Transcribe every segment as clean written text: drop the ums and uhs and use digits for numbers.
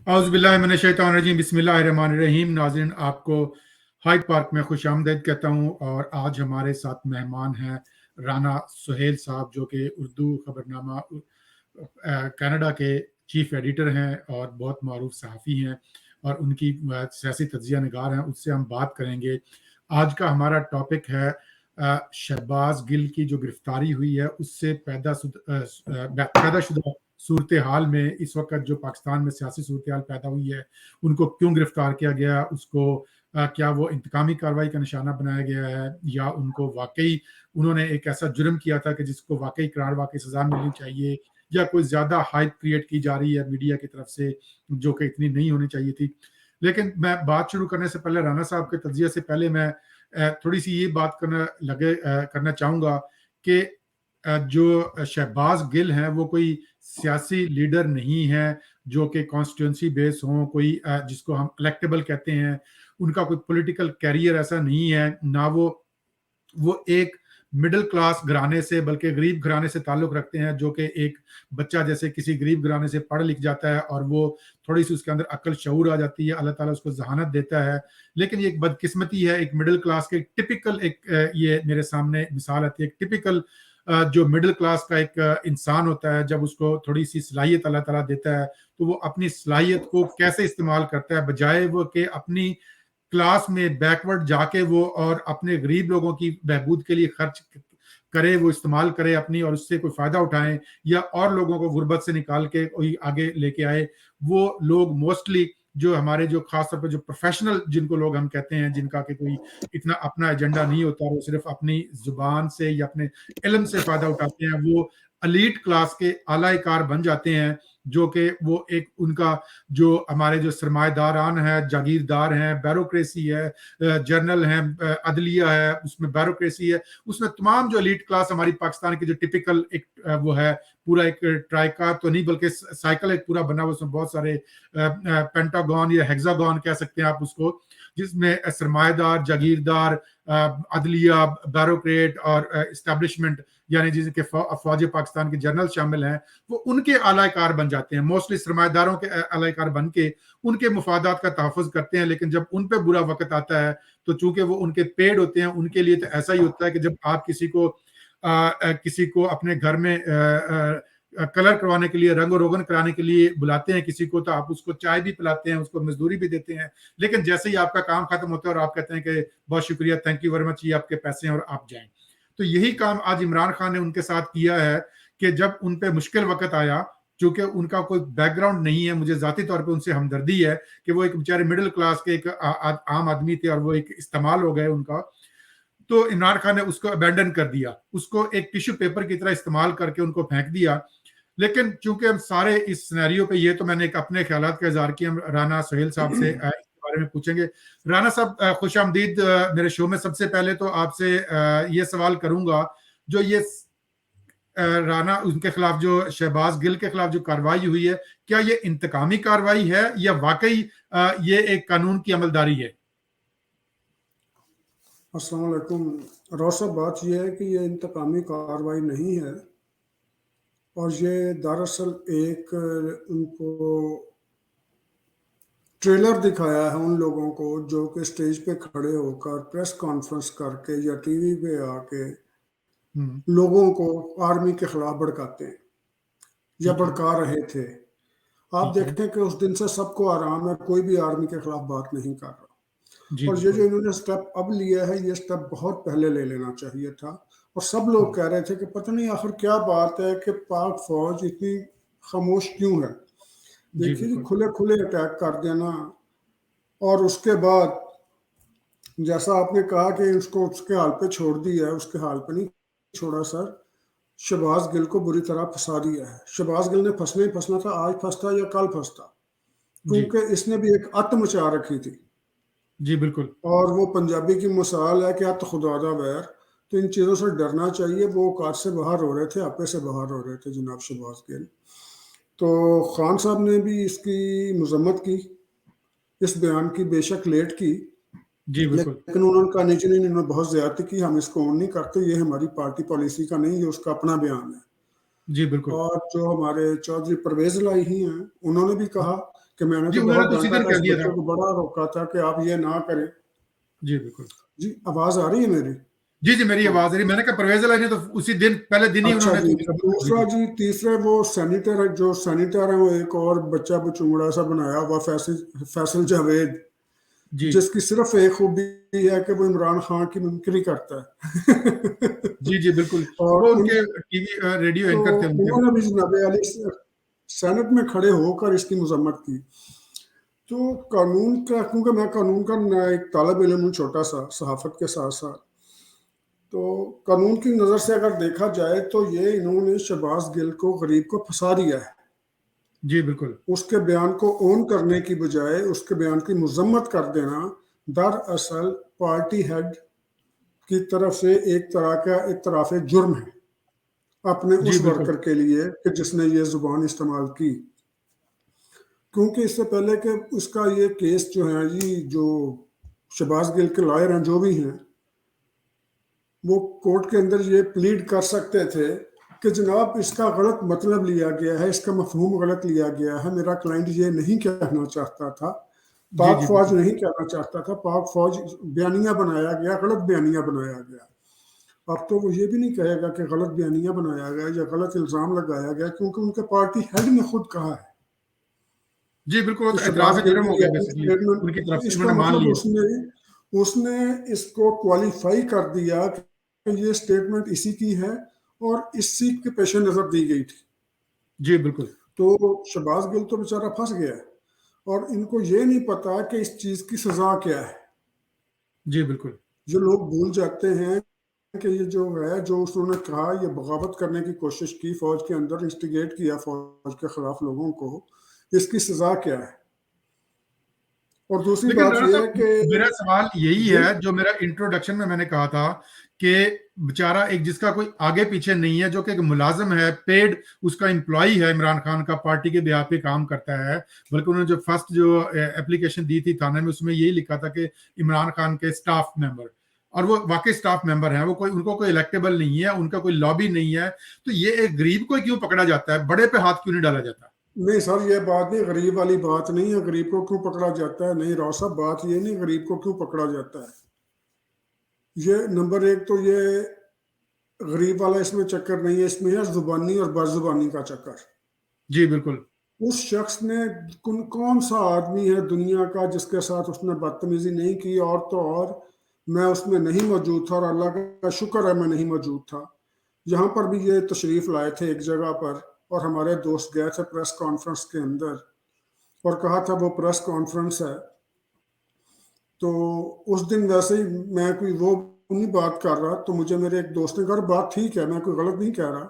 औज़ुबिल्लाहि बिस्मिल्लाहिर्रहमानिर्रहीम। नाज़रीन, आपको हाइड पार्क में खुशामदीद कहता हूँ। और आज हमारे साथ मेहमान हैं राना सुहेल साहब, जो कि उर्दू खबरनामा कनाडा के चीफ एडिटर हैं और बहुत मारूफ सहाफ़ी हैं और उनकी सियासी तज्ज़िया निगार हैं। उससे हम बात करेंगे। आज का हमारा टॉपिक है शहबाज गिल की जो गिरफ्तारी हुई है, उससे पैदा शुदा सूरत हाल में इस वक्त जो पाकिस्तान में सियासी सूरत हाल पैदा हुई है, उनको क्यों गिरफ्तार किया गया, उसको क्या वो इंतकामी कार्रवाई का निशाना बनाया गया है, या उनको वाकई उन्होंने एक ऐसा जुर्म किया था कि जिसको वाकई करार वाकई सजा मिलनी चाहिए, या कोई ज्यादा हाइप क्रिएट की जा रही है मीडिया की तरफ से, जो कि इतनी नहीं होनी चाहिए थी। लेकिन मैं बात शुरू करने से पहले, राना साहब के तज्जिया से पहले, मैं थोड़ी सी ये बात करना चाहूंगा कि जो शहबाज गिल हैं वो कोई सियासी लीडर नहीं है जो कि कॉन्स्टिट्यूंसी बेस हो, कोई जिसको हम इलेक्टेबल कहते हैं। उनका कोई पॉलिटिकल कैरियर ऐसा नहीं है, ना वो एक मिडिल क्लास घराने से, बल्कि गरीब घराने से ताल्लुक रखते हैं, जो कि एक बच्चा जैसे किसी गरीब घराने से पढ़ लिख जाता है और वो थोड़ी सी उसके अंदर अक्ल शऊर आ जाती है, अल्लाह ताला उसको जहानत देता है। लेकिन ये एक बदकिस्मती है, एक मिडिल क्लास के टिपिकल एक ये मेरे सामने मिसाल आती है। एक टिपिकल जो मिडिल क्लास का एक इंसान होता है, जब उसको थोड़ी सी सलाहियत अल्लाह ताला देता है, तो वो अपनी सलाहियत को कैसे इस्तेमाल करता है, बजाय वो कि अपनी क्लास में बैकवर्ड जाके वो और अपने गरीब लोगों की बहबूद के लिए खर्च करे, वो इस्तेमाल करे अपनी, और उससे कोई फायदा उठाएं या और लोगों को गुर्बत से निकाल के कोई आगे लेके आए। वो लोग मोस्टली जो हमारे जो खास तौर पर जो प्रोफेशनल जिनको लोग हम कहते हैं, जिनका कि कोई इतना अपना एजेंडा नहीं होता, वो सिर्फ अपनी जुबान से या अपने इल्म से फायदा उठाते हैं, वो अलीट क्लास के आलाकार बन जाते हैं, जो कि वो एक उनका जो हमारे जो सरमाएदारान है, जागीरदार हैं, ब्यूरोक्रेसी है, जर्नल हैं, अदलिया है, उसमें ब्यूरोक्रेसी है, उसमें तमाम जो एलीट क्लास हमारी पाकिस्तान की जो टिपिकल एक वो है, पूरा एक ट्राइका तो नहीं बल्कि साइकिल एक पूरा बना हुआ, उसमें बहुत सारे पेंटागन या हेक्सागन कह सकते हैं आप उसको, जिसमें सरमाएदार, जागीरदार, अदलिया, ब्यूरोक्रेट और एस्टेब्लिशमेंट, यानी जिनके फौज पाकिस्तान के जनरल शामिल हैं, वो उनके आलाकार बन जाते हैं। मोस्टली सरमाएदारों के आलाकार बन के उनके मुफादात का तहफ़्फ़ुज़ करते हैं। लेकिन जब उन पे बुरा वक्त आता है, तो चूंकि वो उनके पेड होते हैं, उनके लिए तो ऐसा ही होता है कि जब आप किसी को अपने घर में कलर करवाने के लिए, रंग रोगन कराने के लिए बुलाते हैं किसी को, तो आप उसको चाय भी पिलाते हैं, उसको मजदूरी भी देते हैं। लेकिन जैसे ही आपका काम खत्म होता है और आप कहते हैं कि बहुत शुक्रिया, थैंक यू वेरी मच, ये आपके पैसे हैं और आप जाएं। तो यही काम आज इमरान खान ने उनके साथ किया है कि जब उन पे मुश्किल वक्त आया, चूंकि उनका कोई बैकग्राउंड नहीं है, मुझे जाती तौर पे उनसे हमदर्दी है कि वो एक बेचारे मिडिल क्लास के एक आम आदमी थे और वो एक इस्तेमाल हो गए उनका। तो इमरान खान ने उसको अबैंडन कर दिया, उसको एक टिश्यू पेपर की तरह इस्तेमाल करके उनको फेंक दिया। लेकिन चूंकि हम सारे इस सिनेरियो पे, ये तो मैंने एक अपने ख्यालात का इजहार किया, हम राना सुहेल साहब से इसके बारे में पूछेंगे। राना साहब, खुश आमदीद मेरे शो में। सबसे पहले तो आपसे ये सवाल करूंगा, जो ये राना उनके खिलाफ, जो शहबाज गिल के खिलाफ जो कार्रवाई हुई है, क्या ये इंतकामी कार्रवाई है या वाकई ये एक कानून की अमलदारी है? अस्सलाम वालेकुम। रोसा, बात यह है कि ये इंतकामी कार्रवाई नहीं है, और ये दरअसल एक उनको ट्रेलर दिखाया है उन लोगों को जो कि स्टेज पे खड़े होकर प्रेस कॉन्फ्रेंस करके या टीवी पे आके लोगों को आर्मी के खिलाफ भड़काते हैं या ठीक है। भड़का रहे थे। आप ठीक है। देखें कि उस दिन से सबको आराम है, कोई भी आर्मी के खिलाफ बात नहीं कर रहा। जी और ये जो बिल्कुल। इन्होंने स्टेप अब लिया है, ये स्टेप बहुत पहले ले लेना चाहिए था। और सब लोग कह रहे थे कि पता नहीं आखिर क्या बात है कि पाक फौज इतनी खामोश क्यों है। जी देखिए जी, बिल्कुल। खुले खुले अटैक कर देना, और उसके बाद जैसा आपने कहा कि उसको उसके हाल पे छोड़ दिया है, उसके हाल पे नहीं छोड़ा सर। शहबाज गिल को बुरी तरह फंसा दिया है। शहबाज गिल ने फंसना ही फंसना था, आज फंसता या कल फंसता, जी। क्योंकि इसने भी एक अत मचा रखी थी। जी बिल्कुल। और वो पंजाबी की मिसाल है कि अत खुदादा वैर। तो इन चीज़ों से डरना चाहिए। वो औकात से बाहर हो रहे थे, आपे से बाहर हो रहे थे जनाब शहबाज गिल। तो खान साहब ने भी इसकी मजम्मत की, इस बयान की, बेशक लेट की, जी बिल्कुल। लेकिन उन्होंने कहा नहीं जी, नहीं, इन्होंने बहुत ज्यादती की, हम इसको ऑन नहीं करते, ये हमारी पार्टी पॉलिसी का नहीं, ये उसका अपना बयान है। जी बिल्कुल। और जो हमारे चौधरी परवेज लाई ही हैं, उन्होंने भी कहा कि मैंने जी, तो उन्होंने बहुत तो डांटा सीधे था, कर इस दिया बच्चे था। को बड़ा रोका था कि आप ये ना करें। जी, बिल्कुल। जी, आवाज आ रही है मेरी? जी, जी, मेरी हाँ, आवाज़ आ रही। मैंने कहा परवेज़ इलाही ने तो उसी दिन, पहले दिन ही अच्छा उन्होंने जी। तो मुसम्मत कर दी दूसरा थी। जी, तीसरे वो सैनिटर है, जो सैनिटर है, वो एक और बच्चा बचूंगड़ा सा बनाया हुआ, फैसल जावेद, जी। जिसकी सिर्फ एक खूबी है कि वो इमरान खान की मिमिक्री करता है। जी, जी, बिल्कुल। और वो उन उनके टीवी रेडियो तो एंकर थे उनके। उन्होंने भी जनाब अली सेनेट में खड़े होकर इसकी मजम्मत की। तो कानून का, क्योंकि मैं कानून का मैं एक तालब इल्म हूँ छोटा सा सहाफत के साथ साथ, तो कानून की नज़र से अगर देखा जाए तो ये इन्होंने शहबाज गिल को, गरीब को फंसा दिया है। जी, बिल्कुल। उसके बयान को ओन करने की बजाय उसके बयान की मजम्मत कर देना दरअसल पार्टी हेड की तरफ से एक तरह का इतराफ जुर्म है अपने जी, उस बिल्कुल। वर्कर के लिए कि जिसने ये जुबान इस्तेमाल की। क्योंकि इससे पहले कि उसका ये केस जो है जी, जो शहबाज गिल के लॉयर हैं जो भी हैं, वो कोर्ट के अंदर ये प्लीड कर सकते थे कि जनाब इसका गलत मतलब लिया गया है, इसका मफहूम गलत लिया गया है, मेरा क्लाइंट ये नहीं कहना चाहता था, जी, पाक जी, फौज बिल्कुल। नहीं कहना चाहता था, पाक फौज बयानिया बनाया गया, गलत बयानिया बनाया गया। अब तो वो ये भी नहीं कहेगा कि गलत बयानिया बनाया गया या गलत इल्ज़ाम लगाया गया, क्योंकि उनके पार्टी हेड ने खुद कहा है जी, बिल्कुल, वो कि तो शहबाज एतराफ़ गिल जुर्म की हो ये गया अपनी बेसिकली, उनकी तरफ स्टेटमेंट, से इसका उन्होंने मान मतलब लिया। उसने उसने इसको क्वालिफाई कर दिया कि ये स्टेटमेंट इसी की है और इसी के पेश नज़र दी गई थी। जी, बिल्कुल। तो शहबाज गिल तो बेचारा फंस गया है और इनको ये नहीं पता कि इस चीज़ की सज़ा क्या है। जी, बिल्कुल। जो लोग भूल जाते हैं कि ये जो है, जो उसने कहा, ये बगावत करने की कोशिश की, फौज के अंदर इंस्टिगेट किया फौज के खिलाफ लोगों को, इसकी सज़ा क्या है। और दूसरी लेकिन बात राणा यह है साहब, मेरा कि सवाल यही जी, है, जो मेरा इंट्रोडक्शन में मैंने कहा था कि बेचारा एक जिसका कोई आगे पीछे नहीं है, जो कि एक मुलाजिम है, पेड उसका एम्प्लॉई है, इमरान खान का, पार्टी के बिहाफ पे काम करता है। बल्कि उन्होंने जो फर्स्ट जो एप्लीकेशन दी थी थाने में, उसमें यही लिखा था कि इमरान खान के स्टाफ मेंबर, और वो वाकई स्टाफ मेंबर हैं, वो कोई, उनको कोई इलेक्टेबल नहीं है, उनका कोई लॉबी नहीं है। तो ये एक गरीब को क्यों पकड़ा जाता है, बड़े पे हाथ क्यों नहीं डाला जाता? नहीं सर, ये बात नहीं, गरीब वाली बात नहीं है। गरीब को क्यों पकड़ा जाता है, नहीं राव साहब, बात ये नहीं गरीब को क्यों पकड़ा जाता है। ये नंबर एक तो ये गरीब वाला इसमें चक्कर नहीं है, इसमें है जुबानी और बदजुबानी का चक्कर। जी, बिल्कुल। उस शख्स ने, कौन सा आदमी है दुनिया का जिसके साथ उसने बदतमीजी नहीं की, और तो और मैं उसमें नहीं मौजूद था और अल्लाह का शुक्र है मैं नहीं मौजूद था। यहाँ पर भी ये तशरीफ़ लाए थे एक जगह पर और हमारे दोस्त गए थे प्रेस कॉन्फ्रेंस के अंदर और कहा था वो प्रेस कॉन्फ्रेंस है। तो उस दिन वैसे ही मैं कोई वो नहीं बात कर रहा, तो मुझे मेरे एक दोस्त ने कहा बात ठीक है, मैं कोई गलत नहीं कह रहा,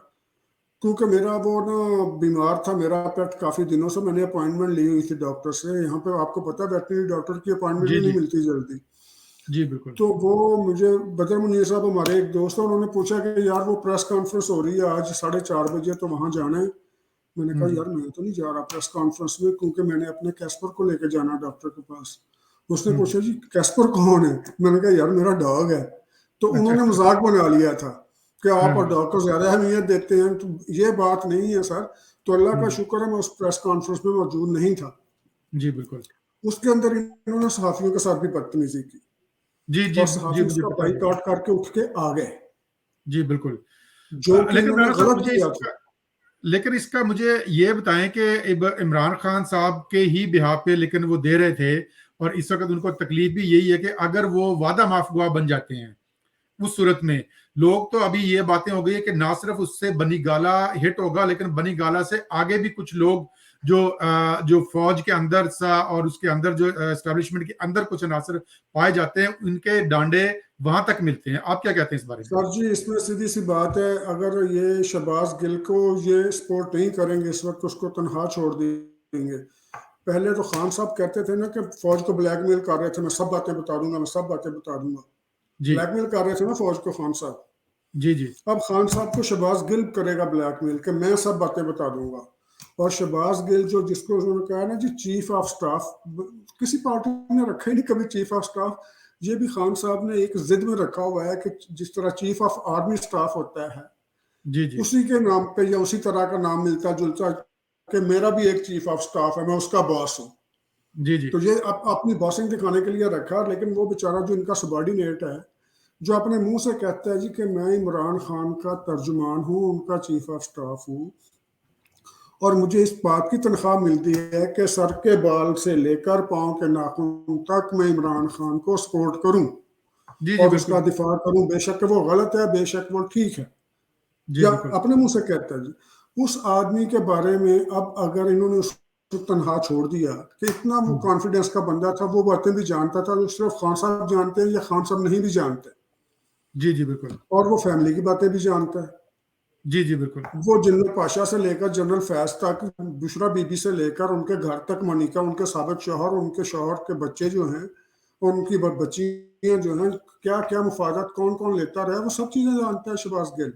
क्योंकि मेरा वो ना बीमार था मेरा पेट काफ़ी दिनों से, मैंने अपॉइंटमेंट ली हुई थी डॉक्टर से। यहाँ पे आपको पता है वेटनरी डॉक्टर की अपॉइंटमेंट जी, भी नहीं जी। मिलती जल्दी। जी, बिल्कुल। तो वो मुझे, बदर मुनीर साहब हमारे एक दोस्त हैं, उन्होंने पूछा कि यार वो प्रेस कॉन्फ्रेंस हो रही है आज 4:30 बजे, तो वहाँ जाना है। मैंने हुँ, कहा हुँ। यार मैं तो नहीं जा रहा प्रेस कॉन्फ्रेंस में, क्योंकि मैंने अपने कैस्पर को लेकर जाना डॉक्टर के पास। उसने हुँ, हुँ। पूछा जी कैस्पर कौन है, मैंने कहा यार मेरा डॉग है। तो अच्छा, उन्होंने अच्छा। मजाक बना लिया था कि हाँ, आप और हाँ। डॉग को ज्यादा अहमियत देते हैं, तो ये बात नहीं है सर। तो अल्लाह का हुँ। शुक्र है मैं उस प्रेस कॉन्फ्रेंस में मौजूद नहीं था। जी, बिल्कुल। उसके अंदर इन्होंने सहाफियों के साथ भी बदतमीजी की जी, जी, और जी, सहाफी मुझे उसका पता है। बाइकआउट करके उठ के आ गए, जी, बिल्कुल। जो कि लेकिन इन्होंने राणा साहब, गलत मुझे किया था। इसका, लेकिन इसका मुझे ये बताएँ कि इमरान खान साहब के ही बिहाफ़ पे लेकिन वो दे रहे थे, और इस वक़्त उनको तकलीफ़ भी यही है कि अगर वो वादा माफ़ गवाह बन जाते हैं, उस सूरत में लोग तो अभी ये बातें हो गई है कि ना सिर्फ उससे बनी गाला हिट होगा, लेकिन बनी गाला से आगे भी कुछ लोग जो फौज के अंदर सा और उसके अंदर जो एस्टेब्लिशमेंट के अंदर कुछ अनासर पाए जाते हैं, उनके डांडे वहां तक मिलते हैं। आप क्या कहते हैं इस बारे में? सर जी, इसमें सीधी सी बात है, अगर ये शहबाज गिल को ये सपोर्ट नहीं करेंगे इस वक्त, उसको तनहा छोड़ देंगे। पहले तो खान साहब कहते थे ना कि फौज को ब्लैकमेल कर रहे थे, मैं सब बातें बता दूंगा, मैं सब बातें बता दूंगा। जी, ब्लैकमेल कर रहे थे ना फौज को खान साहब। जी, जी, अब खान साहब को शहबाज गिल करेगा ब्लैकमेल कि मैं सब बातें बता दूंगा। और शहबाज गिल जो, जिसको उन्होंने कहा ना जी चीफ ऑफ स्टाफ, किसी पार्टी ने रखा ही नहीं कभी चीफ ऑफ स्टाफ। ये भी खान साहब ने एक जिद में रखा हुआ है कि जिस तरह चीफ ऑफ आर्मी स्टाफ होता है, जी, जी, उसी के नाम पे या उसी तरह का नाम मिलता जुलता कि मेरा भी एक चीफ ऑफ स्टाफ है, मैं उसका बॉस हूँ। जी जी तो ये अपनी बॉसिंग दिखाने के लिए रखा, लेकिन वो बेचारा जो इनका सबॉर्डिनेट है, जो अपने मुंह से कहता है जी कि मैं इमरान खान का तर्जुमान हूँ, उनका चीफ ऑफ स्टाफ हूँ, और मुझे इस बात की तनख्वाह मिलती है कि सर के बाल से लेकर पाँव के नाखून तक मैं इमरान खान को सपोर्ट करूं जी जी और उसका बिल्कुल दिफा करूं, बेशक वो गलत है, बेशक वो ठीक है, जी या बिल्कुल अपने मुंह से कहता है जी। उस आदमी के बारे में अब अगर इन्होंने उसको तनहा छोड़ दिया कि इतना वो हम्म, कॉन्फिडेंस का बंदा था, वो बातें भी जानता था जो सिर्फ खान साहब जानते हैं या खान साहब नहीं भी जानते, जी जी बिल्कुल और वो फैमिली की बातें भी जानता है। जी जी बिल्कुल वो जनरल पाशा से लेकर जनरल फैज तक, बुशरा बीबी से लेकर उनके घर तक, मनिका, उनके साबिक शौहर, उनके शौहर के बच्चे जो हैं, उनकी बच्चियां जो हैं, क्या क्या मुफादत कौन कौन लेता रहा, वो सब चीजें जानता है शहबाज गिल।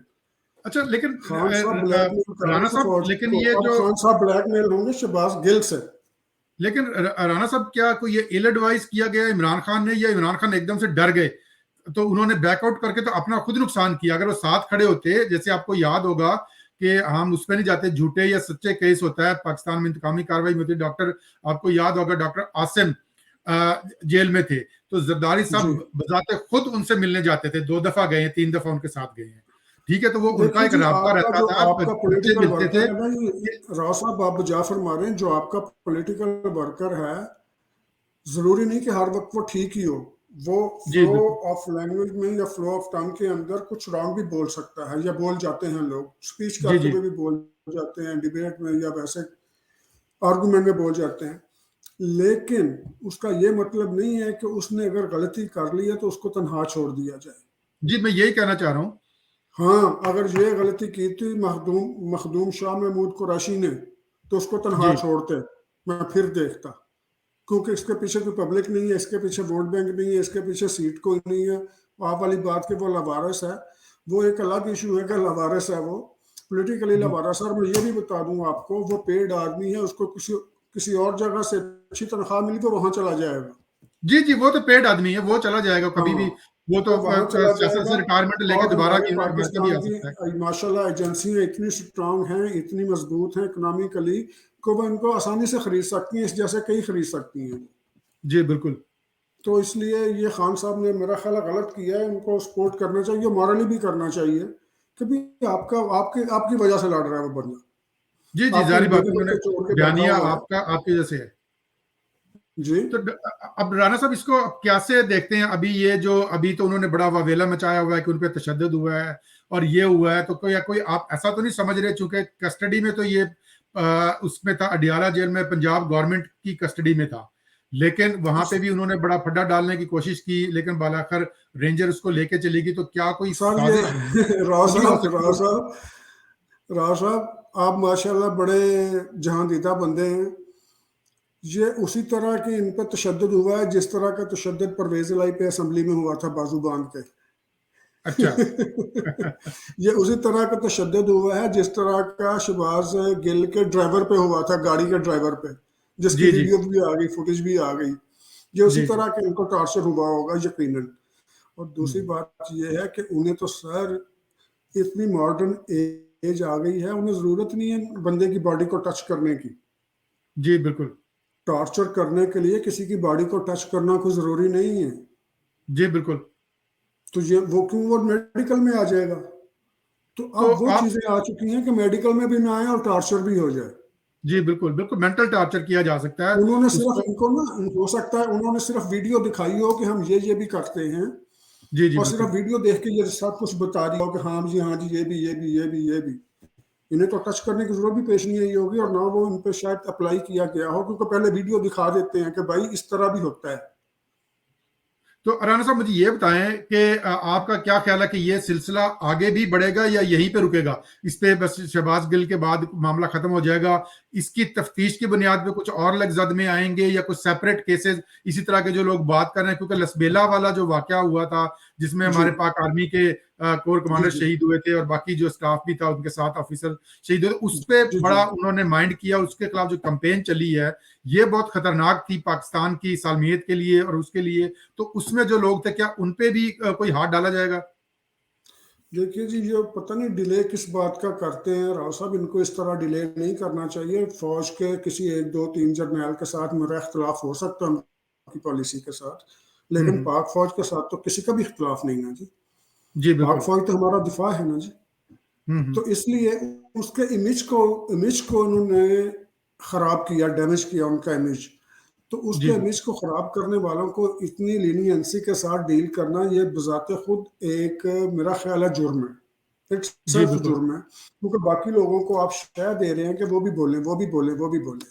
अच्छा लेकिन खान साहब ब्लैकमेल कर रहे राणा थे साहब, फौज लेकिन को, ये अब जो खान साहब ब्लैकमेल होंगे शहबाज गिल से। लेकिन राणा साहब, क्या कोई ये इल एडवाइस किया गया इमरान खान ने, या इमरान खान एकदम से डर गए तो उन्होंने बैकआउट करके तो अपना खुद नुकसान किया? अगर वो साथ खड़े होते, जैसे आपको याद होगा कि हम उस पर नहीं जाते, झूठे या सच्चे केस होता है पाकिस्तान में, इंतकामी कार्रवाई में होती है, डॉक्टर, आपको याद होगा डॉक्टर आसिम जेल में थे, तो जरदारी जी साहब बजाते खुद उनसे मिलने जाते थे, 2 दफा गए हैं, 3 दफा उनके साथ गए हैं। ठीक है, तो वो उनका देखिए एक जी, राबता आपका रहता जो था, आपका बच्चे पॉलिटिकल मिलते थे। वर्कर है ना, ये राव साहब आप जाफर मारे, जो आपका पॉलिटिकल वर्कर है, जरूरी नहीं कि हर वक्त वो ठीक ही हो। वो जी फ्लो बिल्कुल ऑफ लैंग्वेज में या फ्लो ऑफ टंग के अंदर कुछ रॉन्ग भी बोल सकता है, या बोल जाते हैं लोग, स्पीच जी करते जी हुए भी बोल जाते हैं, डिबेट में या वैसे आर्गुमेंट में बोल जाते हैं। लेकिन उसका ये मतलब नहीं है कि उसने अगर गलती कर ली है तो उसको तनहा छोड़ दिया जाए। जी, मैं यही कहना चाह रहा हूँ। हाँ, अगर ये गलती की थी मखदूम मखदूम शाह महमूद कुरैशी ने, तो उसको तनहा जी छोड़ते, मैं फिर देखता, क्योंकि इसके पीछे कोई पब्लिक नहीं है, इसके पीछे वोट बैंक नहीं है, इसके पीछे सीट कोई नहीं है। आप वाली बात के वो लवारस है, वो एक अलग इशू है कि लवारस है, वो पॉलिटिकली जी लवारस है। और मैं ये भी बता दूं आपको, वो पेड आदमी है, उसको किसी किसी और जगह से अच्छी तनख्वाह मिली तो वहां चला जाएगा। जी जी, वो तो पेड आदमी है, वो चला जाएगा कभी भी। हाँ, वो तो वो वहां चला सियासत जाएगा। से रिटायरमेंट लेके और दोबारा हमारे अमेरिका भी पाकिस्तान आ सकता है। की माशाल्लाह एजेंसियां इतनी स्ट्रांग हैं, इतनी मजबूत हैं इकोनॉमिकली, कि वो इनको आसानी से खरीद सकती हैं, इस जैसे कई खरीद सकती हैं। जी बिल्कुल। तो इसलिए ये खान साहब ने मेरा ख्याल है गलत किया है, उनको सपोर्ट करना चाहिए, मॉरली भी करना चाहिए, कि भी आपका आपके आपकी वजह से लड़ रहा है वो बंदा, जी जी, आपके जारी बात बेटे है, उन्होंने बच्चे छोड़ के बैठा बयानिया हुआ है। आपका आपकी वजह से है। जी तो अब राणा साहब, इसको अब कैसे देखते हैं? अभी ये जो अभी तो उन्होंने बड़ा वावेला मचाया हुआ है कि उन पर तशद्दुद हुआ है और ये हुआ है, तो कोई आप ऐसा तो नहीं समझ रहे, चूंकि कस्टडी में तो ये उसमें था, अडियाला जेल में पंजाब गवर्नमेंट की कस्टडी में था, लेकिन वहां पे भी उन्होंने बड़ा फड्डा डालने की कोशिश की, लेकिन बालाखर रेंजर उसको लेके चली गई। तो क्या कोई सर, ये साजिश राव तो नहीं हो साहब सकती? राव साहब राव साहब आप माशाल्लाह बड़े जहांदीदा बंदे हैं। ये उसी तरह की इन पर तशद्दुद हुआ है जिस तरह का तशद्दुद परवेज इलाही पे असेंबली में हुआ था बाजू बांध के। अच्छा ये उसी तरह का तशद्दुद हुआ है जिस तरह का शहबाज गिल के ड्राइवर पे हुआ था, गाड़ी के ड्राइवर पे, जिसकी जी जी वीडियो भी आ गई, फुटेज भी आ गई। ये उसी जी जी। तरह का इनको टॉर्चर हुआ होगा यकीनन। और दूसरी हम्म, बात ये है कि उन्हें तो सर इतनी मॉडर्न एज आ गई है, उन्हें जरूरत नहीं है बंदे की बॉडी को टच करने की। जी बिल्कुल। टॉर्चर करने के लिए किसी की बॉडी को टच करना कोई जरूरी नहीं है। जी बिल्कुल। तो ये वो क्यों वो मेडिकल में आ जाएगा? तो तो अब वो आप, चीजें आ चुकी हैं कि मेडिकल में भी ना आए और टॉर्चर भी हो जाए। जी बिल्कुल बिल्कुल, मेंटल टॉर्चर किया जा सकता है उन्होंने सिर्फ उसको। इनको ना, हो सकता है उन्होंने सिर्फ वीडियो दिखाई हो कि हम ये भी करते हैं, जी जी और सिर्फ बिल्कुल। वीडियो देख के ये सब कुछ बता रही हो कि हाँ जी, हाँ जी, ये भी ये भी ये भी ये भी। इन्हें तो टच करने की जरूरत भी पेश नहीं आई होगी, और ना वो इन पे शायद अप्लाई किया गया हो, क्योंकि पहले वीडियो दिखा देते हैं कि भाई इस तरह भी होता है। तो राना साहब, मुझे ये बताएं कि आपका क्या ख्याल है कि ये सिलसिला आगे भी बढ़ेगा या यहीं पे रुकेगा? इस पे बस शहबाज गिल के बाद मामला खत्म हो जाएगा? इसकी तफ्तीश की बुनियाद पे कुछ और लग्जद में आएंगे, या कुछ सेपरेट केसेस इसी तरह के जो लोग बात कर रहे हैं? क्योंकि लसबेला वाला जो वाकया हुआ था, जिसमें जी हमारे पाक आर्मी के कोर जी कमांडर जी शहीद हुए थे और बाकी जो स्टाफ भी था उनके साथ ऑफिसर शहीद हुए, उस पर जी जी बड़ा उन्होंने माइंड किया, उसके खिलाफ जो कंपेन चली है ये बहुत खतरनाक थी पाकिस्तान की सालमियत के लिए और उसके लिए। तो उसमें जो लोग थे, क्या उन पे भी कोई हाथ डाला जाएगा? देखिए जी, ये पता नहीं डिले किस बात का करते हैं राव साहब, इनको इस तरह डिले नहीं करना चाहिए। फौज के किसी एक दो तीन जर्नैल के साथ मेरा इख्तलाफ हो सकता है उनकी पॉलिसी के साथ, हम्म, लेकिन पाक फौज के साथ तो किसी का भी इख्तलाफ नहीं है जी। जी पाक बिल्कुल। फौज तो हमारा दिफा है ना जी। हम्म, तो इसलिए उसके इमेज को उन्होंने खराब किया, डैमेज किया उनका इमेज। तो जी उसके इमेज बिल्कुल। को खराब करने वालों को इतनी लीनियंसी के साथ डील करना, ये बजाते खुद एक मेरा ख्याल है जुर्म है, एक जी सिर्फ बिल्कुल। जुर्म है, क्योंकि बाकी लोगों को आप शह दे रहे हैं कि वो भी बोलें, वो भी बोलें, वो भी बोलें।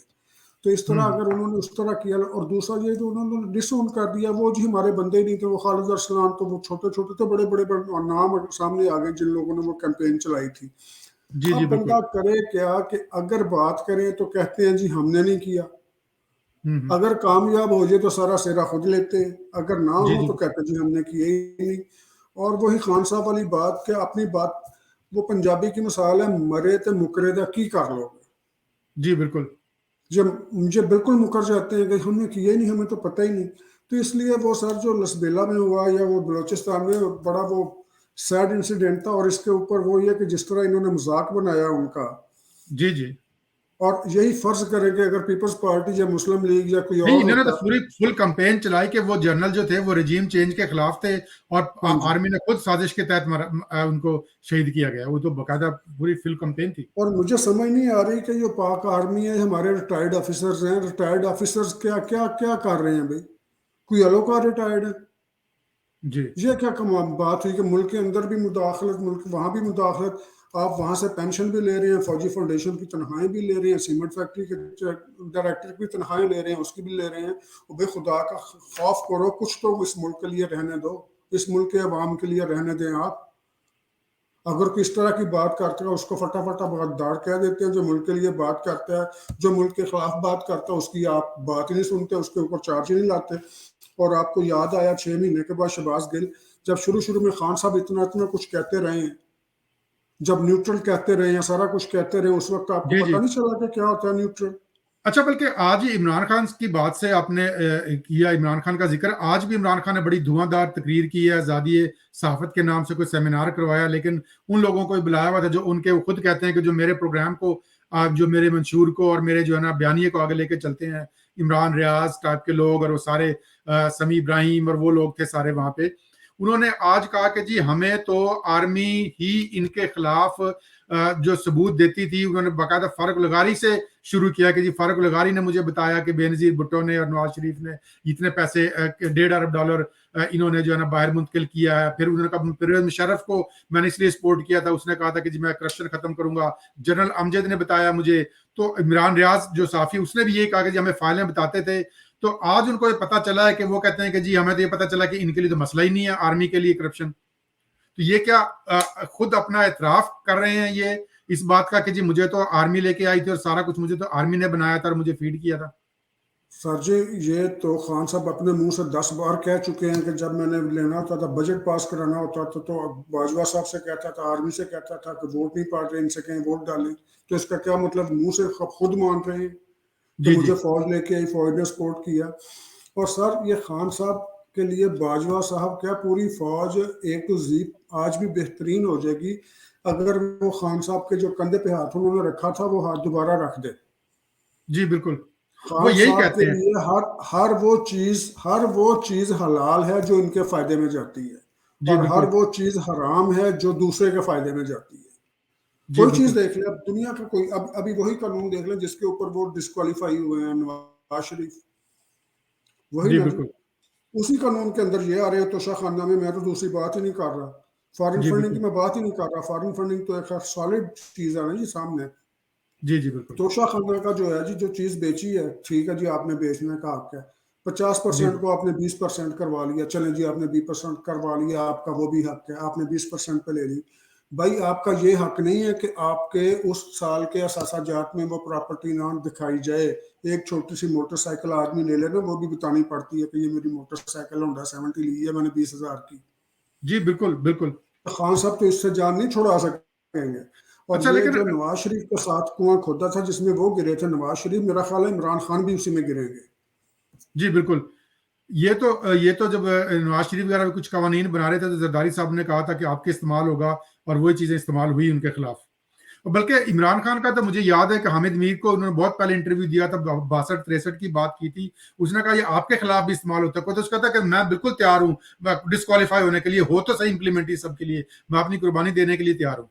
तो इस तरह हम्म, अगर उन्होंने उस तरह किया, और दूसरा ये जो उन्होंने डिसोन कर दिया, वो जी हमारे बंदे ही नहीं थे, वो खालिद अरसलान, तो वो छोटे छोटे थे, बड़े बड़े नाम सामने आ गए जिन लोगों ने वो कैंपेन चलाई थी। जी जी अब बिल्कुल। बंदा करे क्या कि अगर बात करें तो कहते हैं जी हमने नहीं किया, हम्म, अगर कामयाब हो जाए तो सारा सेरा खुद लेते हैं, अगर ना जी हो जी तो कहते हैं जी हमने किया ही नहीं। और वही खान साहब वाली बात कि अपनी बात, वो पंजाबी की मिसाल है, मरे तो मुकरे दा की कर लोगे। जी बिल्कुल। जब मुझे बिल्कुल मुकर जाते हैं कि हमने किया ही नहीं, हमें तो पता ही नहीं। तो इसलिए वो सर जो लसबेला में हुआ या वो बलोचिस्तान में बड़ा वो सैड इंसिडेंट था, और इसके ऊपर वो ये कि जिस तरह इन्होंने मजाक बनाया उनका, जी जी। और यही फर्ज करेंगे अगर पीपल्स पार्टी या मुस्लिम लीग या कोई नहीं, और इन्होंने तो होता। पूरी फुल कैंपेन चलाई कि वो जनरल जो थे वो रिजीम चेंज के खिलाफ थे, और हाँ जी। आर्मी ने खुद साजिश के तहत उनको शहीद किया गया। वो तो बकायदा पूरी फुल कैंपेन थी। और मुझे समझ नहीं आ रही कि ये पाक आर्मी है, हमारे रिटायर्ड ऑफिसर्स हैं, रिटायर्ड ऑफिसर्स क्या क्या क्या कर रहे हैं भाई? कोई अलोका रिटायर्ड है? जी ये क्या कमाल बात हुई कि मुल्क के अंदर भी मुदाखलत, मुल्क वहाँ भी मुदाखलत। आप वहाँ से पेंशन भी ले रहे हैं, फौजी फाउंडेशन की तनख्वाहें भी ले रहे हैं, सीमेंट फैक्ट्री के डायरेक्टर की तनख्वाहें ले रहे हैं, उसकी भी ले रहे हैं। और भाई खुदा का खौफ करो, कुछ तो इस मुल्क के लिए रहने दो, इस मुल्क के अवाम के लिए रहने दें आप। अगर किस तरह की बात करते हैं उसको फटाफट गद्दार कह देते हैं, जो मुल्क के लिए बात करता है, जो मुल्क के खिलाफ बात करता है उसकी आप बात ही नहीं सुनते, उसके ऊपर चार्ज ही नहीं लाते। और आपको याद आया 6 महीने के बाद शहबाज गिल, जब शुरू शुरू में खान साहब इतना इतना कुछ कहते रहे हैं, जब न्यूट्रल कहते रहे हैं, सारा कुछ कहते रहे, उस वक्त आपको जी पता जी। नहीं चला कि क्या होता है न्यूट्रल। अच्छा, बल्कि आज ही इमरान खान की बात से आपने किया इमरान खान का जिक्र, आज भी इमरान खान ने बड़ी धुआंधार तकरीर की है, आज़ादी सहाफत के नाम से कोई सेमिनार करवाया, लेकिन उन लोगों को भी बुलाया हुआ था जो उनके, वो खुद कहते हैं कि जो मेरे प्रोग्राम को, जो मेरे मंशूर को और मेरे जो है ना बयानिए को आगे लेके चलते हैं, इमरान रियाज टाइप के लोग, और वो सारे समी इब्राहिम और वो लोग थे सारे वहां पे। उन्होंने आज कहा कि जी हमें तो आर्मी ही इनके खिलाफ जो सबूत देती थी, उन्होंने बाकायदा फारूक लगारी से शुरू किया कि जी फारूक लगारी ने मुझे बताया कि बेनजीर भुट्टो ने और नवाज शरीफ ने इतने पैसे, $1.5 अरब इन्होंने जो है ना बाहर मुंतकिल किया है। फिर उन्होंने कहा परवेज मुशर्रफ को मैंने इसलिए सपोर्ट किया था, उसने कहा था कि जी मैं करप्शन खत्म करूंगा। जनरल अमजद ने बताया मुझे। तो इमरान रियाज जो साफी, उसने भी यही कहा कि जी हमें फाइलें बताते थे। तो आज उनको ये पता चला है कि वो कहते हैं कि जी हमें तो ये पता चला कि इनके लिए तो मसला ही नहीं है आर्मी के लिए करप्शन। तो ये क्या खुद अपना एतराफ कर रहे हैं ये इस बात का कि जी मुझे तो आर्मी लेके आई थी और सारा कुछ मुझे तो आर्मी ने बनाया था और मुझे फीड किया था। सर जी, ये तो खान साहब अपने मुंह से 10 बार कह चुके हैं कि जब मैंने लेना होता था, बजट पास कराना होता था, तो बाजवा साहब से कहता था, आर्मी से कहता था कि वोट नहीं पड़ रहे, इनसे कहीं वोट डालें। तो इसका क्या मतलब? मुंह से खुद मान रहे हैं कि जी जी। मुझे फौज लेके आई, फौज ने सपोर्ट किया। और सर ये खान साहब के लिए बाजवा साहब क्या, पूरी फौज एक टू जी आज भी बेहतरीन हो जाएगी अगर वो खान साहब के जो कंधे पे हाथ उन्होंने रखा था वो हाथ दोबारा रख दे। जी बिल्कुल। वो खान यही साहब के कहते हैं। लिए हर वो चीज हलाल है जो इनके फायदे में जाती है, जी और हर बिल्कुल। वो चीज हराम है जो दूसरे के फायदे में जाती है। जी कोई चीज बिल्कुल। देख ले, अब दुनिया का कोई, अब अभी वही कानून देख ले जिसके ऊपर वो डिस्क्वालीफाई हुए हैं, नवाज शरीफ, वही जी ना जी। बिल्कुल। उसी कानून के अंदर ये आ रहे हो तो शाहखाना में, मैं तो दूसरी बात ही नहीं कर रहा, फॉरेन जी फंडिंग की बिल्कुल। मैं बात ही नहीं कर रहा। फॉरेन फंडिंग तो एक सॉलिड चीज है ना जी सामने। जी जी बिल्कुल। तोशा खाना का जो है जी, जो चीज बेची है, ठीक है जी, आपने बेचने का हक है। पचास जी परसेंट को आपने 20% करवा लिया, चलें जी आपने 20% करवा लिया, आपका वो भी हक है, आपने 20% पे ले ली। भाई आपका ये हक नहीं है कि आपके उस साल के असासाजात में वो प्रॉपर्टी ना दिखाई जाए। एक छोटी सी मोटरसाइकिल आदमी ले लेना, वो भी बतानी पड़ती है कि ये मेरी मोटरसाइकिल होंडा 70 ली है मैंने 20,000 की। जी बिल्कुल बिल्कुल। तो खान साहब तो इससे जान नहीं छुड़ा सकेंगे। और अच्छा ये लेकिन, जो नवाज शरीफ के साथ कुआं खोदा था जिसमें वो गिरे थे नवाज शरीफ, मेरा ख्याल है इमरान खान भी उसी में गिरेंगे। जी बिल्कुल। ये तो जब नवाज शरीफ वगैरह कुछ कवानीन बना रहे थे तो जरदारी साहब ने कहा था कि आपके इस्तेमाल होगा, और वही चीजें इस्तेमाल हुई उनके खिलाफ। बल्कि इमरान खान का तो मुझे याद है कि हामिद मीर को उन्होंने बहुत पहले इंटरव्यू दिया था, 62-63 की बात की थी। उसने कहा ये आपके खिलाफ भी इस्तेमाल होता है। कोई तो उसका था कि मैं बिल्कुल तैयार हूँ डिस्कालीफाई होने के लिए, हो तो सही इंप्लीमेंट सबके लिए, मैं अपनी कुर्बानी देने के लिए तैयार हूँ।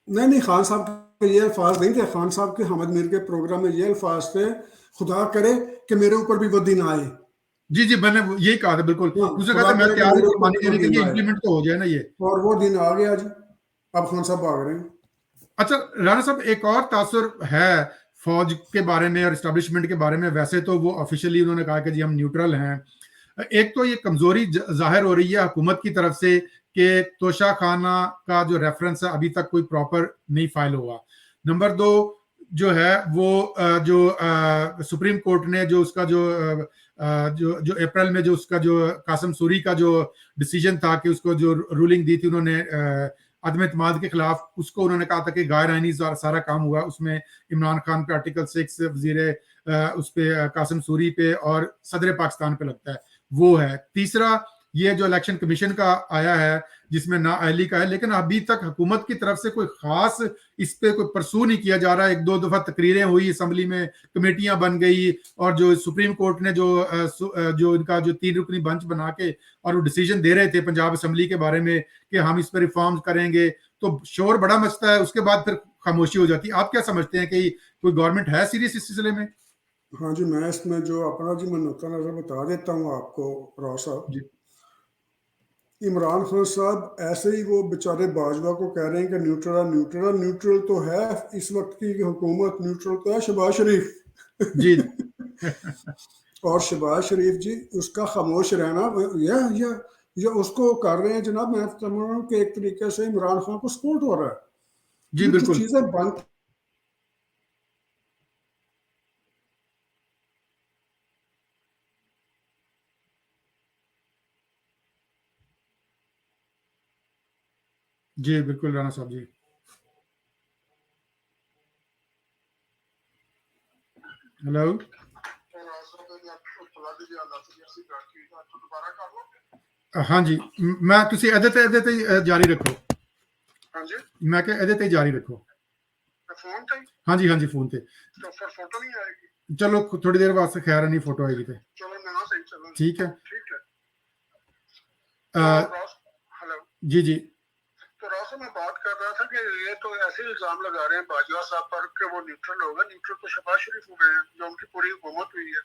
नहीं, खान साहब के ये अल्फाज नहीं थे। खान साहब के हामिद मीर के प्रोग्राम में ये अल्फाज थे, खुदा करे कि मेरे ऊपर भी वो दिन आए। जी जी, मैंने यही कहा था बिल्कुल। हाँ, उसने कहा खुदा था मैं करे कि तैयार हूँ मेरे ऊपर कुर्बानी भी वो देने के दिन लिए, आए, इंप्लीमेंट तो हो जाए ना ये। और वो दिन आ गया जी। अब खान साहब भाग रहे हैं। अच्छा राणा साहब, एक और तासुर है फौज के बारे में और इस्टेब्लिशमेंट के बारे में। वैसे तो वो ऑफिशियली उन्होंने कहा कि जी हम न्यूट्रल हैं। एक तो ये कमजोरी जाहिर हो रही है हुकूमत की तरफ से कि तोशा खाना का जो रेफरेंस है अभी तक कोई प्रॉपर नहीं फाइल हुआ। नंबर दो जो है वो जो सुप्रीम कोर्ट ने जो उसका जो जो अप्रैल में जो उसका जो कासम सूरी का जो डिसीजन था कि उसको जो रूलिंग दी थी उन्होंने अदम इत्माद के खिलाफ, उसको उन्होंने कहा था कि गैर आईनी सारा काम हुआ। उसमें इमरान खान पे आर्टिकल 6 वजीर उस पे कासम सूरी पे और सदर पाकिस्तान पे लगता है, वो है। तीसरा ये जो इलेक्शन कमीशन का आया है जिसमें ना अहली का है, लेकिन अभी तक हुकूमत की तरफ से कोई खास इस पे कोई परसू नहीं किया जा रहा है। एक दो दफा तकरीरें हुई असम्बली में, कमेटियां बन गई, और जो सुप्रीम कोर्ट ने जो इनका जो 3 रुकनी बेंच बना के और वो डिसीजन दे रहे थे पंजाब असम्बली के बारे में कि हम इस पर रिफॉर्म करेंगे, तो शोर बड़ा मचता है, उसके बाद फिर खामोशी हो जाती है। आप क्या समझते हैं कि कोई गवर्नमेंट है सीरियस इस सिलसिले में? हाँ जी, मैं इसमें जो अपना जी मैं नुक्ता नज़र बता देता हूँ आपको राव साहब। जी इमरान खान साहब ऐसे ही वो बेचारे बाजवा को कह रहे हैं कि न्यूट्रल न्यूट्रल न्यूट्रल तो है इस वक्त की हुकूमत, न्यूट्रल तो है शहबाज जी शरीफ। और शहबाज शरीफ जी उसका खामोश रहना या उसको कर रहे हैं जनाब। मैं समझ रहा हूँ कि एक तरीके से इमरान खान को सपोर्ट हो रहा है। जी ये जो बिल्कुल। चीजें बंद जी बिल्कुल राणा साहब जी। हेलो। हाँ जी, मैं ਤੁਸੀਂ ਇਹਦੇ ਤੇ ਜਾਰੀ ਰੱਖੋ। हाँ जी, मैं क्या ਇਹਦੇ ਤੇ ਜਾਰੀ ਰੱਖੋ। फोन पे? हाँ जी हाँ जी, फोन पे। तो फिर फोटो नहीं आएगी? चलो थोड़ी देर वास्ते खैर नहीं फोटो आएगी तो चलो ना सही, चलो ठीक है। ठीक है। हेलो। जी जी। तो राव साहब मैं बात कर रहा था कि ये तो ऐसे इल्जाम लगा रहे हैं बाजवा साहब पर कि वो न्यूट्रल होगा। न्यूट्रल तो शहबाज शरीफ हो गए हैं, जो उनकी पूरी हुकूमत हुई है।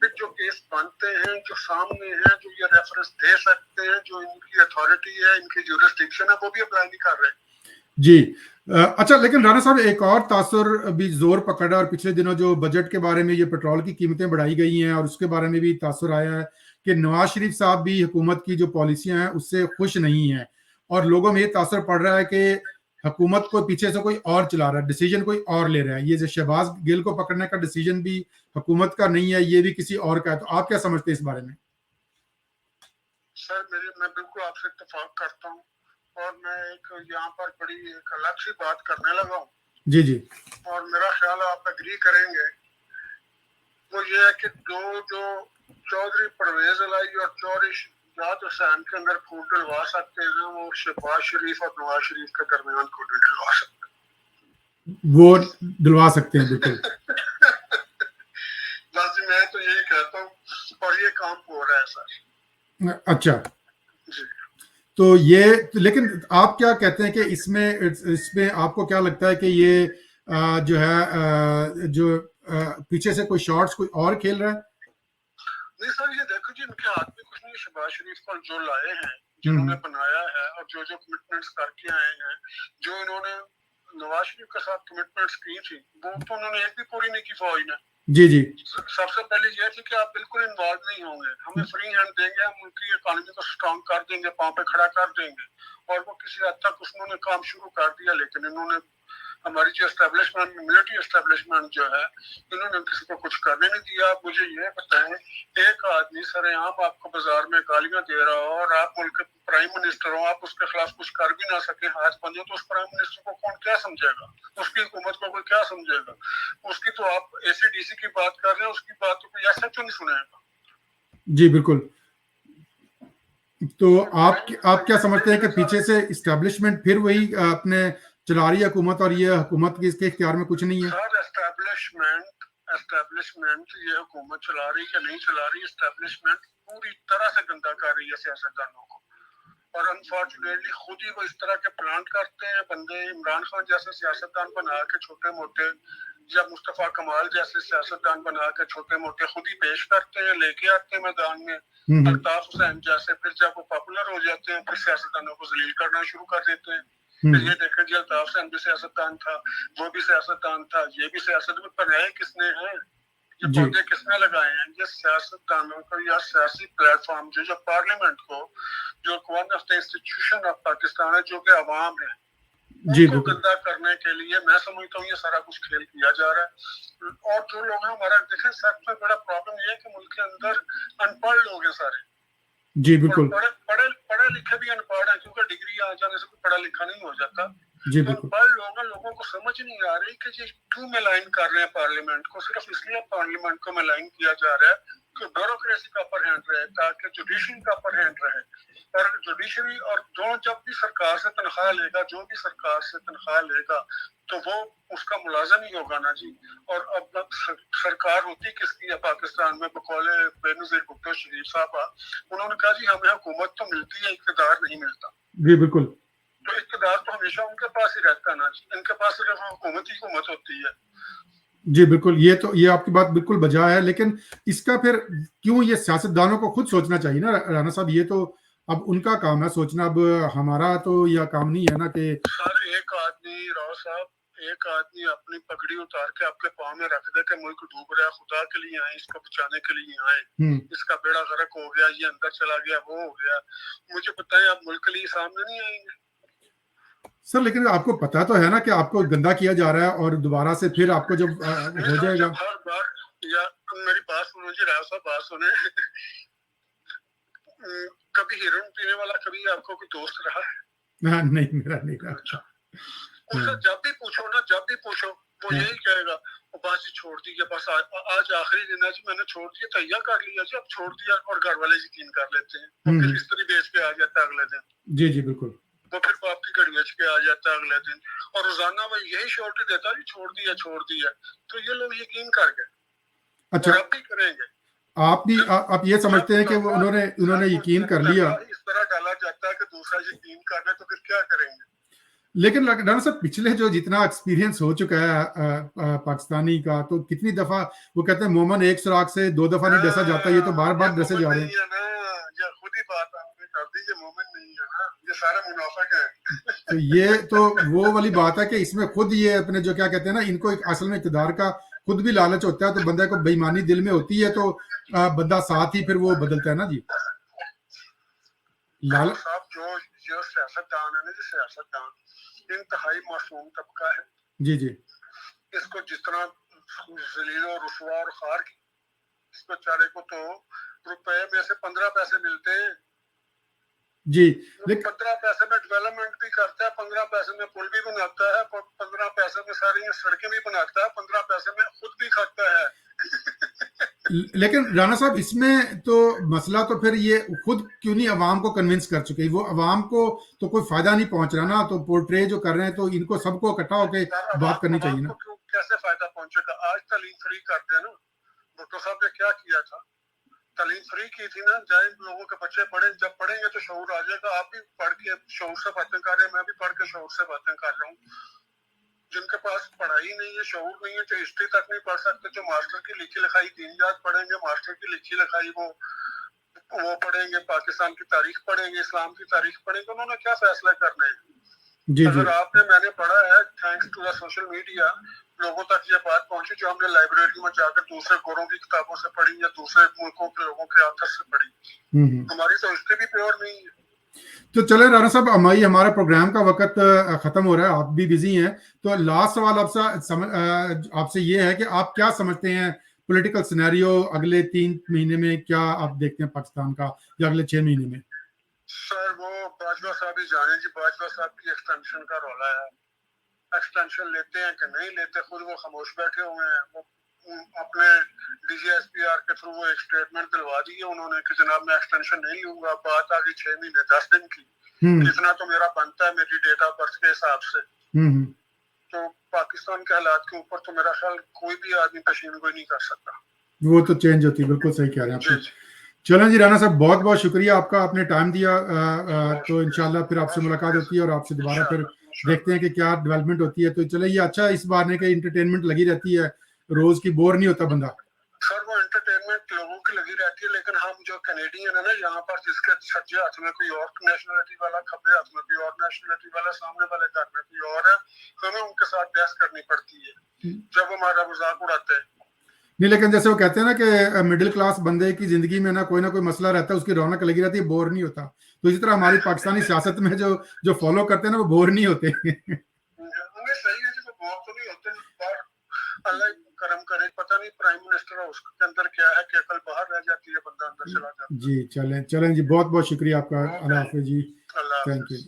फिर जो केस बनते हैं, जो सामने हैं, जो ये रेफरेंस दे सकते हैं, जो इनकी अथॉरिटी है, इनकी जुरिस्डिक्शन है, वो भी अप्लाई नहीं कर रहे। जी अच्छा, लेकिन राणा साहब एक और तासुर भी जोर पकड़ा, और पिछले दिनों जो बजट के बारे में ये पेट्रोल की कीमतें बढ़ाई गई हैं और उसके बारे में भी तासुर आया है कि नवाज शरीफ साहब भी हुकूमत की जो पॉलिसियां हैं उससे खुश नहीं है, और लोगों में ये तासुर पड़ रहा है कि हुकूमत को पीछे से कोई और चला रहा है, डिसीजन कोई और ले रहा है। ये जो शहबाज गिल को पकड़ने का डिसीजन भी हुकूमत का नहीं है, ये भी किसी और का है। तो आप क्या समझते हैं इस बारे में? सर मैं बिल्कुल आपसे इत्तेफाक करता हूँ, और मैं एक यहाँ पर बड़ी एक अलग सी बात करने लगा हूँ। जी जी। और मेरा ख्याल है आप एग्री करेंगे, वो ये है कि जो चौधरी परवेज इलाही और चौधरी जात हुसैन के अंदर फूट डलवा सकते हैं, वो शहबाज शरीफ और नवाज शरीफ के दरमियान फूट डलवा सकते हैं। वो डलवा सकते हैं बिल्कुल। बस मैं तो यही कहता हूँ, और ये काम हो रहा है सर। अच्छा जी। तो ये, लेकिन आप क्या कहते हैं कि इसमें आपको क्या लगता है कि ये जो है जो पीछे से कोई शॉट्स कोई और खेल रहा है? नहीं सर, ये देखो जी, इनके हाथ में कुछ नहीं। शहबाज शरीफ पर जो लाए हैं, जिन्होंने बनाया है, और जो कमिटमेंट्स करके आए हैं, जो इन्होंने नवाज शरीफ के साथ कमिटमेंट्स की थी, वो तो उन्होंने एक भी पूरी नहीं की फौज ने। जी जी। सबसे पहले ये थी कि आप बिल्कुल इन्वॉल्व नहीं होंगे, हमें फ्री हैंड देंगे, हम उनकी इकोनॉमी को स्ट्रॉन्ग कर देंगे, पांव पे खड़ा कर देंगे। और वो किसी हद तक उन्होंने काम शुरू कर दिया, लेकिन इन्होंने हमारी जो एस्टेब्लिशमेंट, मिलिट्री एस्टेब्लिशमेंट जो है, इन्होंने किसी को कुछ करने नहीं दिया। आप मुझे ये बताएं, एक आदमी सरेआम आपको बाजार में गालियां दे रहा हो और आप मुल्क के प्राइम मिनिस्टर हो, आप उसके खिलाफ कुछ कर भी ना सके, हाथ बंधे, तो उस प्राइम मिनिस्टर को कौन क्या समझेगा? उसकी हुकूमत को कोई क्या समझेगा? उसकी तो आप एसीडीसी की बात कर रहे हैं, उसकी बात तो कोई एसएचओ नहीं सुनेगा। जी बिल्कुल। तो आप क्या समझते हैं कि पीछे से इस्टेब्लिशमेंट फिर वही अपने चला रही है हुकूमत, और ये हुकूमत की इसके इख्तियार में कुछ नहीं है? सर एस्टेब्लिशमेंट ये हुकूमत चला रही है नहीं चला रही, एस्टेब्लिशमेंट पूरी तरह से गंदा कर रही है सियासतदानों को, और अनफॉर्चुनेटली खुद ही वो इस तरह के प्लांट करते हैं बंदे। इमरान खान जैसे सियासतदान बना के छोटे मोटे, या मुस्तफा कमाल जैसे सियासतदान बना के छोटे मोटे खुद ही पेश करते हैं, लेके आते हैं मैदान में। अल्ताफ हुसैन जैसे फिर जब वो पॉपुलर हो जाते हैं फिर सियासतदानों को जलील करना शुरू कर देते हैं। फिर ये देखें जी अल्ताफ हुसैन भी सियासतदान था, वो भी सियासतदान था, ये भी सियासत में बनाए किसने हैं, ये पौधे किसने लगाए हैं? ये सियासतदानों को या सियासी प्लेटफॉर्म जो पार्लियामेंट को, जो one of the institution of Pakistan है, जो कि अवाम है, उनको गंदा करने के लिए मैं समझता हूँ ये सारा कुछ खेल किया जा रहा है। और जो लोग हैं हमारा देखें, सबसे बड़ा प्रॉब्लम ये है कि मुल्क के अंदर अनपढ़ लोग हैं सारे। जी बिल्कुल। पढ़े लिखे भी अनपढ़ हैं, क्योंकि डिग्री आ जाने से कोई पढ़ा लिखा नहीं हो जाता। जी तो अनपढ़ लोगों को समझ नहीं आ रही कि ये क्यों मेलाइन कर रहे हैं पार्लियामेंट को। सिर्फ इसलिए पार्लियामेंट को मेलाइन किया जा रहा है कि ब्यूरोक्रेसी का अपर हैंड रहे, ताकि जुडिशरी का अपर हैंड रहे। और जुडिशरी और जो जब भी सरकार से तनख्वाह लेगा, जो भी सरकार से तनख्वाह लेगा, तो वो उसका मुलाजिम ही होगा ना जी। और अब सरकार होती किसकी है पाकिस्तान में? बकौले बेनज़ीर भुट्टो शरीफ साहब, उन्होंने कहा जी हमें हुकूमत तो मिलती है, इक़्तिदार नहीं मिलता। जी बिल्कुल। तो इक़्तिदार तो हमेशा उनके पास ही रहता है ना जी, इनके पास सिर्फ हुकूमत ही हुकूमत होती है। जी बिल्कुल, ये आपकी बात बिल्कुल बजा है, लेकिन इसका फिर क्यों ये सियासतदानों को खुद सोचना चाहिए ना राना साहब। ये तो अब उनका काम है सोचना, अब हमारा तो यह काम नहीं है ना कि सर एक आदमी राव साहब, एक आदमी अपनी पगड़ी उतार के आपके पाँव में रख दे कि मुल्क डूब रहा है, खुदा के लिए आए, इसको बचाने के लिए आए, इसका बेड़ा गर्क हो गया, ये अंदर चला गया, वो हो गया, मुझे बताएं आप मुल्क के लिए सामने नहीं आएंगे? सर लेकिन आपको पता तो है ना कि आपको गंदा किया जा रहा है, और दोबारा से फिर आपको जब हो जाएगा। हर बार, या मेरी बात सुनो जी राव साहब, बात सुने। कभी हेरोइन पीने वाला कभी आपको कोई दोस्त रहा है? नहीं, मेरा नहीं रहा। अच्छा, उससे जब भी पूछो वो यही कहेगा वो बस छोड़ दी, बस आज आखिरी दिन है जी, मैंने छोड़ दिया, तैयार कर लिया जी, अब छोड़ दिया। और घर वाले यकीन कर लेते हैं, वो फिर इस्त्री बेच के आ जाता है अगले दिन। जी जी बिल्कुल। वो फिर बाप की घड़ी बेच के आ जाता है अगले दिन, और रोजाना वो यही श्योरिटी देता है छोड़ दिया। तो ये लोग यकीन कर गए। अच्छा, आप भी करेंगे? आप ये समझते हैं कि वो उन्होंने यकीन कर लिया, इस तरह डाला जाता है कि दूसरा यकीन कर ले, तो फिर क्या करेंगे? लेकिन राना साहब पिछले जो जितना एक्सपीरियंस हो चुका है पाकिस्तानी का, तो कितनी दफा वो कहते हैं मोमन एक सुराख से 2 दफा नहीं डसा जाता, ये तो बार बार डसे जा रहे हैं। ये खुद ही बात आपने कर दी, ये मोमन नहीं है ना, ये सारा मुनाफिक है। तो ये तो वो वाली बात है कि इसमें खुद ये अपने जो क्या कहते हैं ना, इनको एक असल में इक़्तिदार का खुद भी लालच होता है, तो बंदे को बेईमानी दिल में होती है, तो बंदा साथ ही फिर वो बदलता है ना जी। साहब जो सियासतदान है ना, जो सियासतदान इंतहाई मासूम तबका है जी जी, इसको जिस तरह जलील और रुसवा और खार की, इस बेचारे को तो रुपए में से 15 पैसे मिलते हैं जी, लेकिन 15 पैसे में डेवलपमेंट भी करता है, 15 पैसे में पुल भी बनाता है, 15 पैसे में सारी सड़कें भी बनाता है, 15 पैसे में खुद भी खाता है। लेकिन राणा साहब इसमें तो मसला तो फिर ये खुद क्यों नहीं अवाम को कन्विंस कर चुके, वो अवाम को तो कोई फायदा नहीं पहुंच रहा ना, तो पोर्ट्रे जो कर रहे हैं, तो इनको सबको इकट्ठा होकर बात करनी चाहिए ना। कैसे फायदा पहुंचेगा? आज तालीम फ्री कर दिया ना, भुट्टो साहब ने क्या किया था, तालीम फ्री की थी ना, जाए लोगों के बच्चे पढ़े, जब पढ़ेंगे तो शऊर आ जाएगा। आप भी पढ़ के शऊर से बातें कर रहे हैं, मैं भी पढ़ के शऊर से बातें कर रहा हूँ। जिनके पास पढ़ाई नहीं है, शऊर नहीं है, जो हिस्ट्री तक नहीं पढ़ सकते, जो मास्टर की लिखी लिखाई दीनियात पढ़ेंगे, मास्टर की लिखी लिखाई वो पढ़ेंगे, पाकिस्तान की तारीख पढ़ेंगे, इस्लाम की तारीख पढ़ेंगे, उन्होंने क्या फैसला करने हैं? अगर आपने, मैंने पढ़ा है, thanks to the social media लोगों तक ये बात पहुंची, जो हमने लाइब्रेरी में जाकर दूसरे गोरों की किताबों से पढ़ी या दूसरे मुल्कों के लोगों के आथर से पढ़ी। हमारी तो हिस्ट्री भी प्योर नहीं है। तो चले राणा साहब, हमारे प्रोग्राम का वक्त खत्म हो रहा है, आप भी बिजी हैं, तो लास्ट सवाल आपसे ये है कि आप क्या समझते हैं पॉलिटिकल सिनेरियो अगले 3 महीने में, क्या आप देखते हैं पाकिस्तान का, या अगले 6 महीने में? सर वो बाजवा साहब ही जाने जी, बाजवा साहब की एक्सटेंशन का रौला है, एक्सटेंशन लेते हैं कि नहीं लेते, खुद वो खामोश बैठे हुए हैं। वो अपने DGSPR के थ्रू वो एक स्टेटमेंट दिलवा दी है उन्होंने कि जनाब मैं एक्सटेंशन नहीं लूंगा। बात आ गई 6 महीने 10 दिन की, इतना तो मेरा बनता है मेरी डेट ऑफ बर्थ के हिसाब से। तो पाकिस्तान के हालात के ऊपर तो मेरा ख्याल कोई भी आदमी पसीने कोई नहीं कर सकता, वो तो चेंज होती है। बिल्कुल सही कह रहे हैं आप। चलें जी राना साहब, बहुत बहुत शुक्रिया आपका, आपने टाइम दिया। तो इंशाल्लाह फिर आपसे मुलाकात होती है और आपसे दोबारा फिर देखते हैं कि क्या डेवलपमेंट होती है। तो चले ये अच्छा, इस बार ने कि इंटरटेनमेंट लगी रहती है, रोज की बोर नहीं होता बंदा। सर वो एंटरटेनमेंट लोगों की लगी रहती है, लेकिन हम जो कैनेडियन है ना यहाँ पर, जिसके सज्जे हाथ में कोई और नेशनलिटी वाला, खब्बे हाथ में कोई और नेशनलिटी वाला, सामने वाले घर में कोई और है, हमें उनके साथ बहस करनी पड़ती है जब हमारा मजाक उड़ाते हैं। नहीं, लेकिन जैसे वो कहते हैं ना कि मिडिल क्लास बंदे की जिंदगी में ना कोई मसला रहता है, उसकी रौनक लगी रहती है, बोर नहीं होता। तो इसी तरह हमारी पाकिस्तानी सियासत में जो फॉलो करते हैं ना, वो बोर नहीं होते। सही है जी, वो बोर तो नहीं होते, पर अल्लाह करम करे, पता नहीं प्राइम मिनिस्टर हाउस के अंदर क्या है कि अकल बाहर रह जाती है, बंदा अंदर चला जाता है। जी चलें जी, बहुत बहुत शुक्रिया आपका। अल्लाह हाफिज जी, थैंक यू।